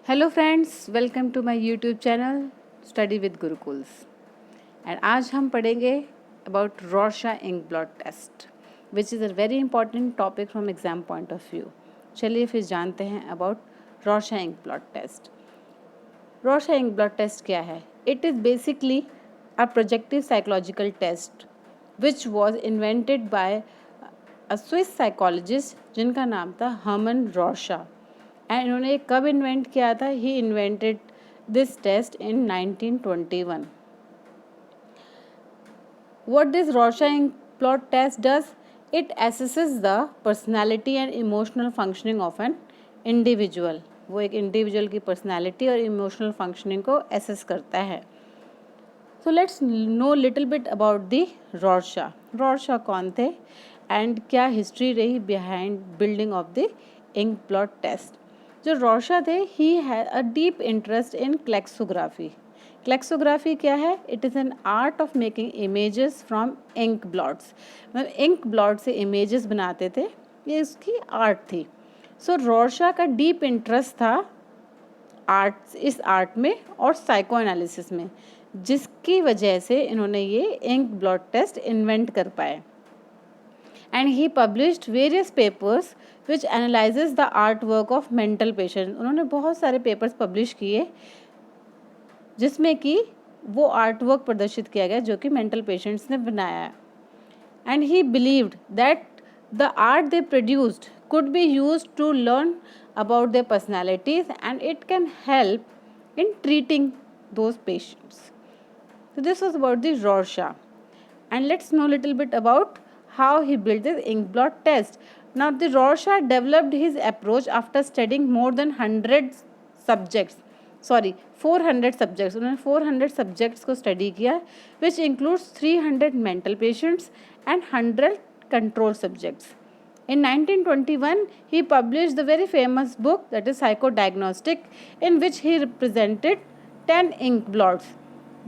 Hello friends, welcome to my YouTube channel study with Gurukuls. And आज हम पढ़ेंगे about Rorschach ink blot test which is a very important topic from exam point of view. चलिए फिर जानते हैं about Rorschach ink blot test. Rorschach ink blot test क्या है? It is basically a projective psychological test which was invented by a Swiss psychologist जिनका नाम था Hermann रॉर्शा। And इन्होंने कब इन्वेंट किया था? He invented this test in 1921. What this Rorschach plot test does? It assesses the personality and emotional functioning of an individual. वो एक individual की पर्सनैलिटी और इमोशनल फंक्शनिंग को एसेस करता है। So let's know little bit about the Rorschach. Rorschach कौन थे and क्या हिस्ट्री रही behind building of the ink blot test? जो रॉर्शा थे, he had a deep interest in klecksography. Klecksography क्या है? It is an art of making images from ink blots. मतलब ink blot से इमेजेस बनाते थे, ये इसकी आर्ट थी। सो रॉर्शा का डीप इंटरेस्ट था इस आर्ट में और साइको एनालिसिस में, जिसकी वजह से इन्होंने ये इंक ब्लॉट टेस्ट इन्वेंट कर पाए। And he published various papers which analyses the art work of mental patient. उन्होंने बहुत सारे पेपर्स पब्लिश किए जिसमें कि वो आर्ट वर्क प्रदर्शित किया गया जो कि मेंटल पेशेंट्स ने बनाया है। And he believed that the art they produced could be used to learn about their personalities and it can help in treating those patients. So this was about the Rorschach. And let's know a little bit about how he built this ink blot test. Now the Rorschach developed his approach after studying more than 400 subjects. उन्होंने 400 subjects को study किया, which includes 300 mental patients and 100 control subjects. In 1921, he published the very famous book that is Psychodiagnostic, in which he represented 10 ink blots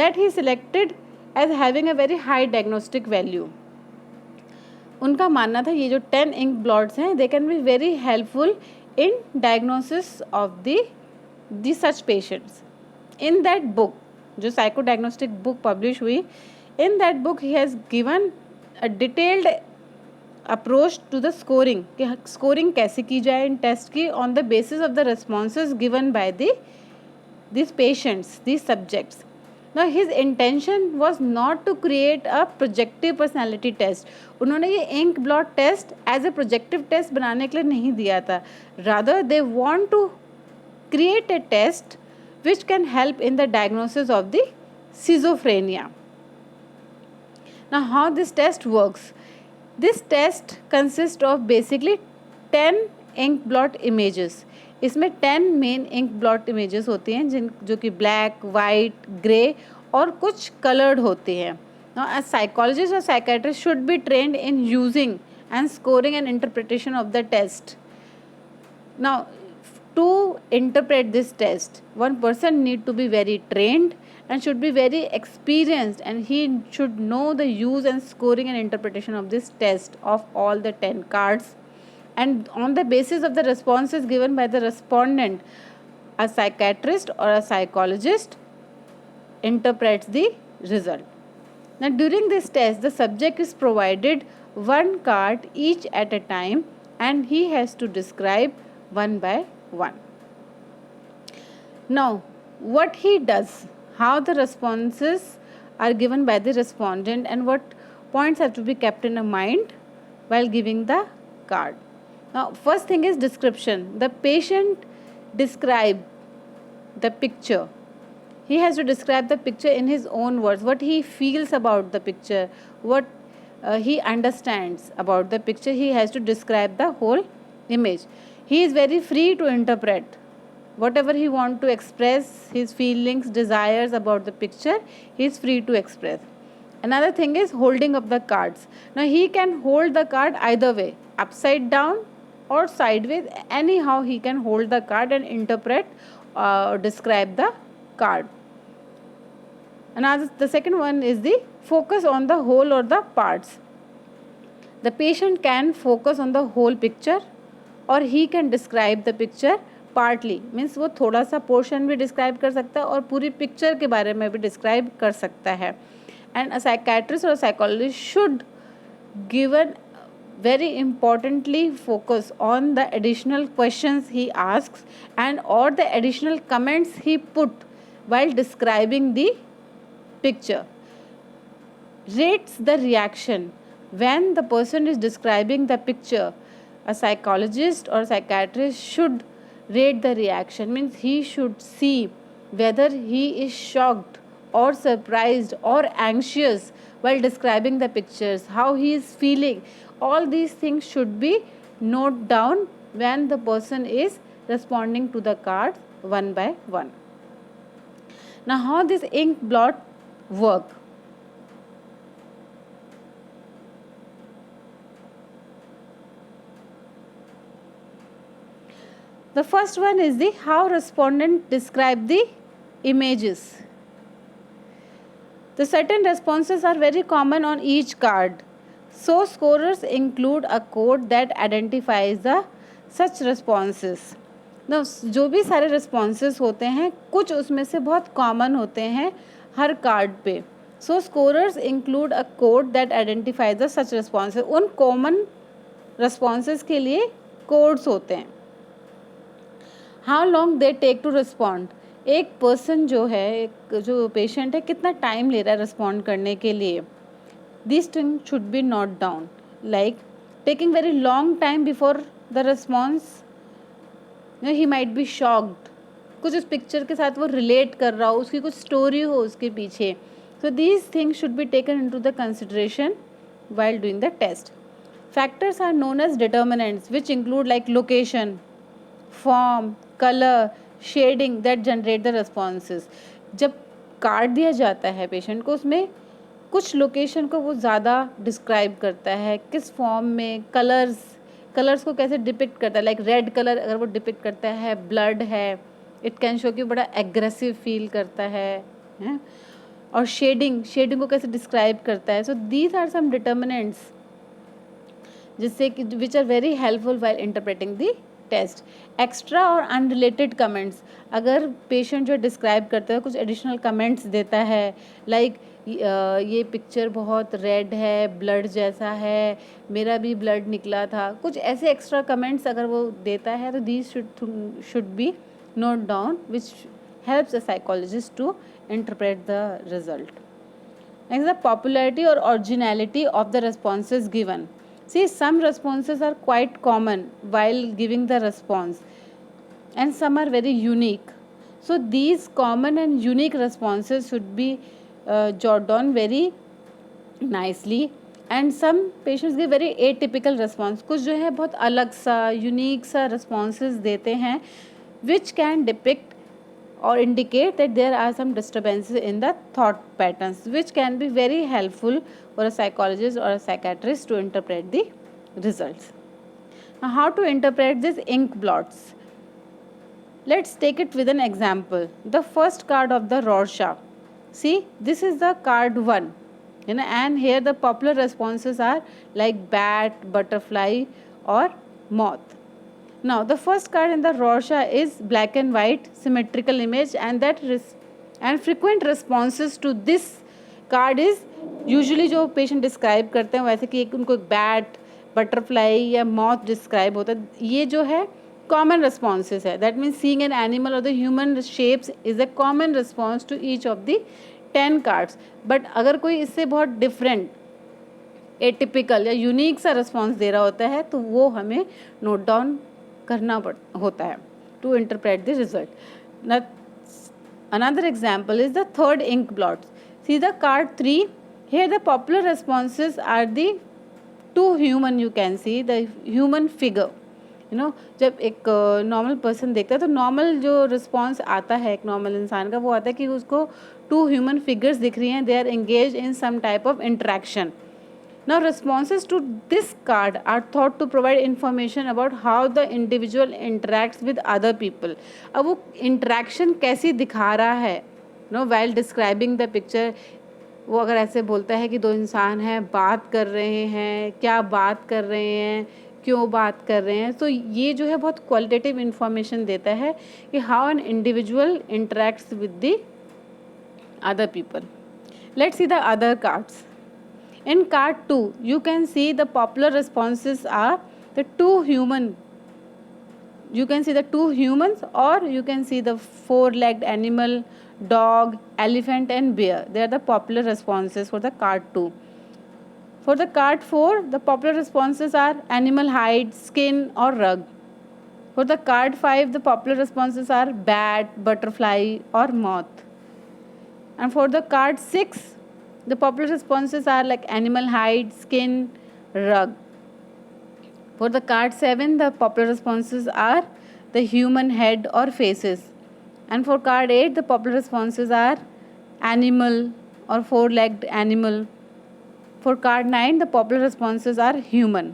that he selected as having a very high diagnostic value. उनका मानना था ये जो 10 ink blots हैं, they can be very helpful in diagnosis of the such patients. In that book, जो Psychodiagnostic book publish हुई, in that book he has given a detailed approach to the scoring कि scoring कैसे की जाए in test की on the basis of the responses given by this patients, this subjects. Now his intention was not to create a projective personality test. उन्होंने ये ink blot test as a projective test बनाने के लिए नहीं दिया था. Rather they want to create a test which can help in the diagnosis of the schizophrenia. Now how this test works? This test consists of basically 10 ink blot images. इसमें 10 main ink blot images होती हैं जो कि black, white, grey और कुछ coloured होते हैं. Now, a psychologist or psychiatrist should be trained in using and scoring and interpretation of the test. Now, to interpret this test, one person need to be very trained and should be very experienced, and he should know the use and scoring and interpretation of this test of all the 10 cards. And on the basis of the responses given by the respondent, a psychiatrist or a psychologist interprets the result. Now during this test, the subject is provided one card each at a time and he has to describe one by one. Now what he does, how the responses are given by the respondent and what points have to be kept in mind while giving the card. Now first thing is description. The patient describe the picture. He has to describe the picture in his own words, what he feels about the picture, what he understands about the picture. He has to describe the whole image. He is very free to interpret whatever he want to express, his feelings, desires about the picture, he is free to express. Another thing is holding of the cards. Now he can hold the card either way, upside down or sideways. Anyhow he can hold the card and interpret or describe the card. The second one is the focus on the whole or the parts. The patient can focus on the whole picture or he can describe the picture partly means वो थोड़ा सा portion भी describe कर सकता है और पूरी picture के बारे में भी डिस्क्राइब कर सकता है. एंड अ साइकेट्रिस्ट और psychologist should given very importantly focus on the additional questions he asks and or the additional comments he put while describing the picture. Rates the reaction when the person is describing the picture. A psychologist or psychiatrist should rate the reaction, means he should see whether he is shocked or surprised or anxious while describing the pictures, how he is feeling. All these things should be noted down when the person is responding to the cards one by one. Now, how this ink blot work? The first one is the how respondent describe the images. The certain responses are very common on each card. So scorers include a code that identifies the such responses. Now, जो भी सारे responses होते हैं कुछ उसमें से बहुत common होते हैं हर कार्ड पे. So scorers include a code that identifies the such responses. उन common responses के लिए codes होते हैं. How long they take to respond? एक पर्सन जो है, एक जो पेशेंट है, कितना टाइम ले रहा है रिस्पॉन्ड करने के लिए. These things should be noted down, like taking very long time before the response. He might be shocked. कुछ उस पिक्चर के साथ वो रिलेट कर रहा हो, उसकी कुछ स्टोरी हो उसके पीछे. So these things should be taken into the consideration while doing the test. Factors are known as determinants, which include like location, form, color, shading that generate the responses. जब card दिया जाता है patient को, उसमें कुछ location को वो ज़्यादा डिस्क्राइब करता है, किस फॉर्म में, कलर्स को कैसे डिपिक्ट करता है. लाइक रेड कलर अगर वो डिपिक्ट करता है, ब्लड है, इट कैन शो कि बड़ा एग्रेसिव फील करता है. और शेडिंग को कैसे डिस्क्राइब करता है. So these are some determinants जिससे कि which are very helpful while interpreting the test. Extra और अनरिलेटेड कमेंट्स, अगर पेशेंट जो डिस्क्राइब करता है कुछ एडिशनल कमेंट्स देता है, लाइक ये पिक्चर बहुत रेड है, ब्लड जैसा है, मेरा भी ब्लड निकला था, कुछ ऐसे एक्स्ट्रा कमेंट्स अगर वो देता है तो these should be note down which helps a psychologist to interpret the result. Next, the popularity और originality of the responses given. See, some responses are quite common while giving the response and some are very unique. So these common and unique responses should be jotted down very nicely. And some patients give very atypical response. कुछ जो है बहुत अलग सा unique सा responses देते हैं which can depict or indicate that there are some disturbances in the thought patterns, which can be very helpful for a psychologist or a psychiatrist to interpret the results. Now, how to interpret these ink blots? Let's take it with an example. The first card of the Rorschach. See, this is the card 1. And here the popular responses are like bat, butterfly or moth. Now, the first card in the Rorschach is black and white symmetrical image, and and frequent responses to this card is usually जो patient describe करते हैं वैसे कि उनको bat, butterfly या moth describe होता है. ये जो है common responses है. That means seeing an animal or the human shapes is a common response to each of the 10 cards. But अगर कोई इससे बहुत different, atypical या unique सा response दे रहा होता है तो वो हमें note down करना होता है to interpret the result. Now, another example is the third ink blot. See the card 3. Here the popular responses are the two human, you can see the human figure. जब एक normal person देखता है तो normal जो response आता है एक normal इंसान का वो आता है कि उसको 2 ह्यूमन फिगर्स दिख रही हैं, they are engage in some type of interaction. Now, responses to this card are thought to provide information about how the individual interacts with other people. अब वो interaction कैसी दिखा रहा है, while describing the picture. वो अगर ऐसे बोलता है कि 2 इंसान हैं, बात कर रहे हैं, क्या बात कर रहे हैं, क्यों बात कर रहे हैं. तो ये जो है बहुत क्वालिटेटिव इंफॉर्मेशन देता है कि how an individual interacts with the other people. Let's see the other cards. In card 2, you can see the popular responses are the two human. You can see the two humans, or you can see the four-legged animal, dog, elephant and bear. They are the popular responses for the card 2. For the card 4, the popular responses are animal hide, skin or rug. For the card 5, the popular responses are bat, butterfly or moth. And for the card 6, the popular responses are like animal hide, skin, rug. For the card 7, the popular responses are the human head or faces. And for card 8, the popular responses are animal or four-legged animal. For card 9, the popular responses are human.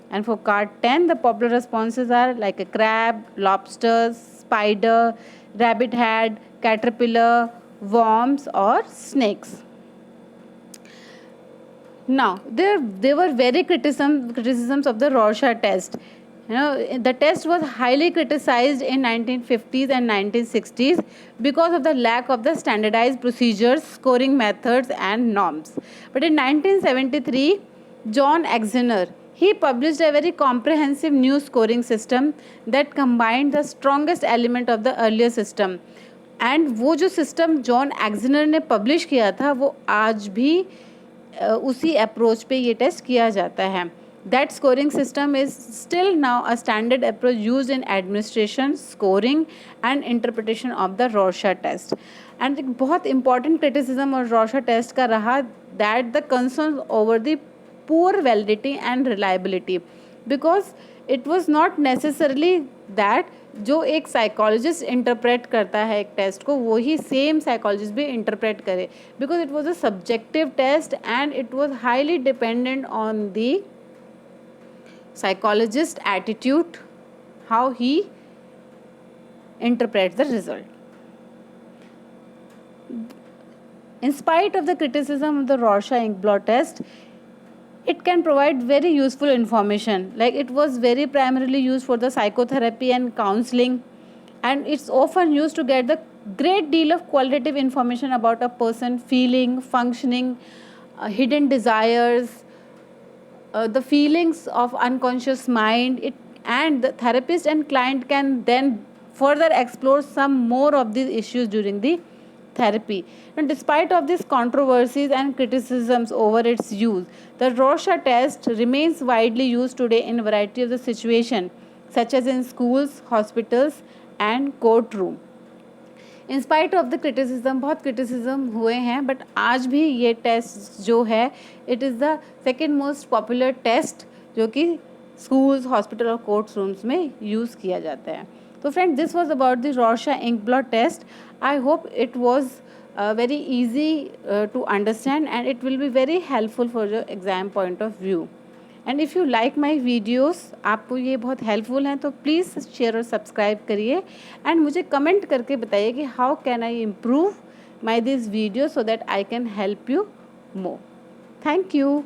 And for card 10, the popular responses are like a crab, lobster, spider, rabbit head, caterpillar, worms or snakes. Now, there were very criticisms of the Rorschach test. The test was highly criticized in 1950s and 1960s because of the lack of the standardized procedures, scoring methods and norms. But in 1973, John Exner, he published a very comprehensive new scoring system that combined the strongest element of the earlier system. And वो जो system John Exner ने publish किया था वो आज भी उसी approach पे ये टेस्ट किया जाता है. That scoring system is still now a standard approach used in administration, scoring and interpretation of the Rorschach test. And एक बहुत इंपॉर्टेंट क्रिटिसिज्म और रॉर्शच टेस्ट का रहा that the concern over the poor validity and reliability, because it was not necessarily that जो एक psychologist interpret करता है एक टेस्ट को वही सेम साइकोलॉजिस्ट भी इंटरप्रेट करे, because it was a subjective test and it was highly dependent on the psychologist attitude, how he interprets the result. In spite of the criticism of the Rorschach inkblot test, it can provide very useful information. Like it was very primarily used for the psychotherapy and counseling, and it's often used to get the great deal of qualitative information about a person feeling, functioning, hidden desires, the feelings of unconscious mind. And the therapist and client can then further explore some more of these issues during the therapy. And despite of these controversies and criticisms over its use, the Rorschach test remains widely used today in a variety of the situations, such as in schools, hospitals and courtroom. In spite of the criticism, बहुत criticism हुए हैं, but आज भी ये test जो है it is the second most popular test जो कि स्कूल्स, हॉस्पिटल और कोर्ट रूम्स में यूज़ किया जाता है. तो friend, this was about the Rorschach inkblot test. I hope it was very easy to understand and it will be very helpful for your exam point of view. And if you like my videos, आपको ये बहुत helpful हैं तो please share और subscribe करिए and मुझे comment करके बताइए कि how can I improve my this video so that I can help you more. Thank you.